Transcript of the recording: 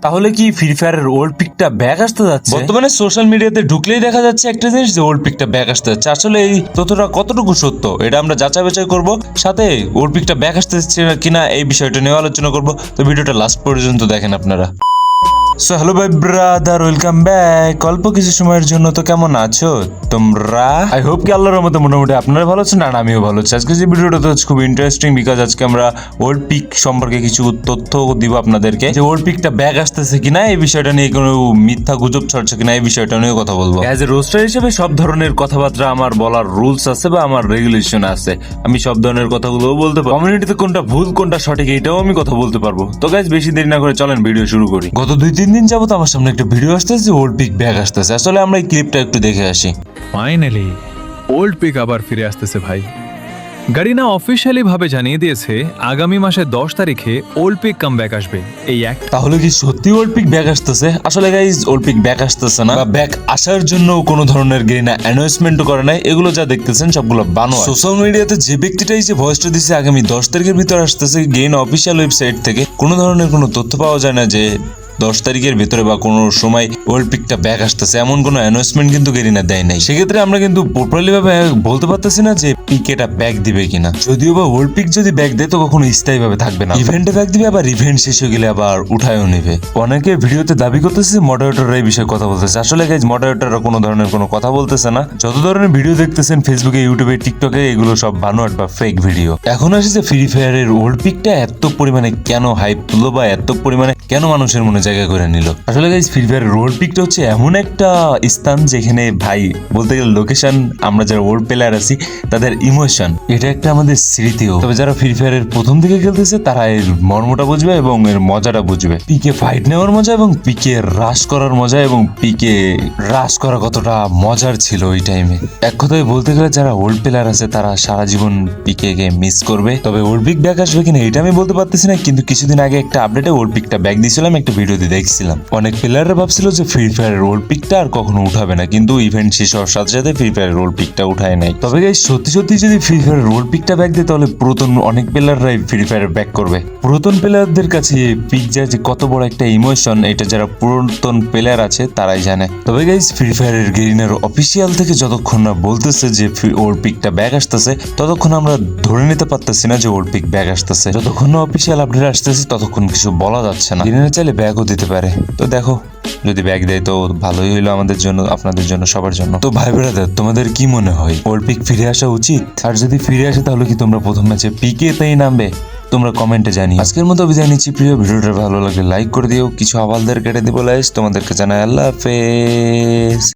তাহলে কি ফ্রি ফায়ারের ওল্ড পিকটা ব্যাক আসতে যাচ্ছে? বর্তমানে সোশ্যাল মিডিয়াতে ঢুকলেই দেখা যাচ্ছে একটা জিনিস যে ওল্ড পিকটা ব্যাক আসতে যাচ্ছে। আসলে এই তথ্যটা কতটুকু সত্য এটা আমরা যাচাই বাছাই করবো, সাথে ওল্ড পিকটা ব্যাক আসতে যাচ্ছে কিনা এই বিষয়টা নিয়ে আলোচনা করবো। তো ভিডিওটা লাস্ট পর্যন্ত দেখেন আপনারা। সো হ্যালো ভাই ব্রাদার, ওয়েলকাম ব্যাক। অল্প কিছু সময়ের জন্য তো কেমন আছো তোমরা? আই হোপ কি আল্লাহর রহমতে মোটামুটি আপনারা ভালো আছেন আর আমিও ভালো আছি। আজকে যে ভিডিওটা তো খুব ইন্টারেস্টিং, বিকজ আজকে আমরা ওল্ড পিক সম্পর্কে কিছু তথ্য দিব আপনাদেরকে, যে ওল্ড পিকটা ব্যাক আসতেছে কিনা এই বিষয়টা নিয়ে কোনো মিথ্যা গুজব ছড়ছে কিনা এই বিষয়টা নিয়ে কথা বলবো। অ্যাজ এ রোস্টার হিসেবে সব ধরনের কথাবার্তা আমার বলার রুলস আছে বা আমার রেগুলেশন আছে, আমি সব ধরনের কথাগুলো বলতে পারবো। কমিউনিটিতে কোনটা ভুল কোনটা সঠিক এইটাও আমি কথা বলতে পারবো। তো গাইজ বেশি দেরি না করে চলেন ভিডিও শুরু করি। গত 2-3 দিন যাবত আমার সামনে একটা ভিডিও আসতেছে, ওল্ড পিক ব্যাক আসতেছে। আসলে আমরা এই ক্লিপটা একটু দেখে আসি। ফাইনালি ওল্ড পিক আবার ফিরে আসতেছে ভাই। গারিনা অফিসিয়ালি ভাবে জানিয়ে দিয়েছে আগামী মাসে 10 তারিখে ওল্ড পিক কামব্যাক আসবে। এই এক তাহলে কি সত্যি ওল্ড পিক ব্যাক আসতেছে? আসলে গাইজ ওল্ড পিক ব্যাক আসতেছে না, বা ব্যাক আসার জন্য কোনো ধরনের গারিনা অ্যানাউন্সমেন্টও করে নাই। এগুলো যা দেখতেছেন সবগুলো বানোয়াট। সোশ্যাল মিডিয়াতে যে ব্যক্তিটাই যে ভয়েসটা দিছে আগামী 10 তারিখের ভিতরে আসতেছে, গারিনা অফিসিয়াল ওয়েবসাইট থেকে কোনো ধরনের কোনো তথ্য পাওয়া যায় না যে 10 তারিখের ভিতরে বা কোনো সময় ওল্ড পিকটা ব্যাক আসতেছে, এমন কোনো অ্যানাউন্সমেন্ট কিন্তু গেরিনা দেয় নাই। সেক্ষেত্রে আমরা কিন্তু প্রপারলি ভাবে বলতে পারতেছি না যে পিকেটা ব্যাক দিবে কিনা। যদিও বা ওল্ড পিক যদি ব্যাক দেয় তো কখনো স্থায়ী ভাবে থাকবে না, ইভেন্টে ব্যাক দিবে, আবার ইভেন্ট শেষ হয়ে গেলে আবার উঠায়ও নেবে। অনেকে ভিডিওতে দাবি করতেছে মডারেটররা এই বিষয়ে কথা বলতেছে। আসলে গাইজ মডারেটররা কোনো ধরনের কোনো কথা বলতেছে না। যত ধরনের ভিডিও দেখতেছেন ফেসবুকে, ইউটিউবে, টিকটকে, এগুলো সব বানোয়াট বা ফেক ভিডিও। এখন আসে যে ফ্রি ফায়ারের ওল্ড পিকটা এত পরিমাণে কেন হাইপ তুলো বা এত পরিমাণে কেন মানুষের মনে জায়গা করে নিল। আসলে গাইজ ফ্রি ফায়ারের ওল্ড পিকটা হচ্ছে এমন একটা স্থান যেখানে ভাই বলতে গেলে লোকেশন, আমরা যারা ওল্ড প্লেয়ার আছি তাদের ইমোশন, এটা একটা আমাদের স্মৃতিও। তবে যারা ফ্রি ফায়ারের প্রথম দিকে খেলতেছে তারা এর মর্মটা বুঝবে এবং এর মজাটা বুঝবে। পিকে ফাইট নেওয়ার মজা এবং পিকে রাশ করার মজা এবং পিকে রাশ করা কতটা মজার ছিল ওই টাইমে। এক কথায় বলতে গেলে যারা ওল্ড প্লেয়ার আছে তারা সারা জীবন পিকে কে মিস করবে। তবে ওল্ড পিক ব্যাক আসবে কিনা এটা আমি বলতে পারতেছি না, কিন্তু কিছুদিন আগে একটা আপডেটে ওল্ড পিকটা ব্যাক দিয়েছিলাম, একটা ভিডিওতে দেখছিলাম। অনেক প্লেয়াররা ভাবছিল যে ফ্রি ফায়ারের ওল্ড পিকটা আর কখনো উঠাবে না, কিন্তু ইভেন্ট শেষ হওয়ার সাথে সাথে ফ্রি ফায়ারের ওল্ড পিকটা উঠায় নাই। তবে গাইস সত্যি সত্যি যদি ফ্রি ফায়ারের ওল্ড পিকটা ব্যাক দেয় তাহলে পুরাতন অনেক প্লেয়াররাই ফ্রি ফায়ার ব্যাক করবে। পুরাতন প্লেয়ারদের কাছে পিক যায় যে কত বড় একটা ইমোশন, এটা যারা পুরাতন প্লেয়ার আছে তারাই জানে। তবে গাইস ফ্রি ফায়ারের গেরিনার অফিসিয়াল থেকে যতক্ষণ না বলতেছে যে ওল্ড পিকটা ব্যাক আসতেছে, ততক্ষণ আমরা ধরে নিতে পারতেছি না যে ওল্ড পিক ব্যাক আসতেছে। যতক্ষণ না অফিসিয়াল আপডেট আসতেছে ততক্ষণ কিছু বলা যাচ্ছে না। গেরিনা চাইলে ব্যাকও দিতে পারে। তো দেখো, যদি ব্যাক দেয় তো ভালোই হইলো আমাদের জন্য, আপনাদের জন্য, সবার জন্য। তো ভাই ব্রাদার, তোমাদের কি মনে হয় ওল্ড পিক ফিরে আসা উচিত? আর যদি ফিরে আসে তাহলে কি তোমরা প্রথম ম্যাচে পিকে তাই নামবে? তোমরা কমেন্টে জানিও। আজকের মতো বিদায় নিচ্ছি। প্রিয় ভিডিওটা ভালো লাগলে লাইক করে দিও, কিছু আওয়ালদের কেটে দিব। তোমাদেরকে জানাই আল্লাহ হাফেজ।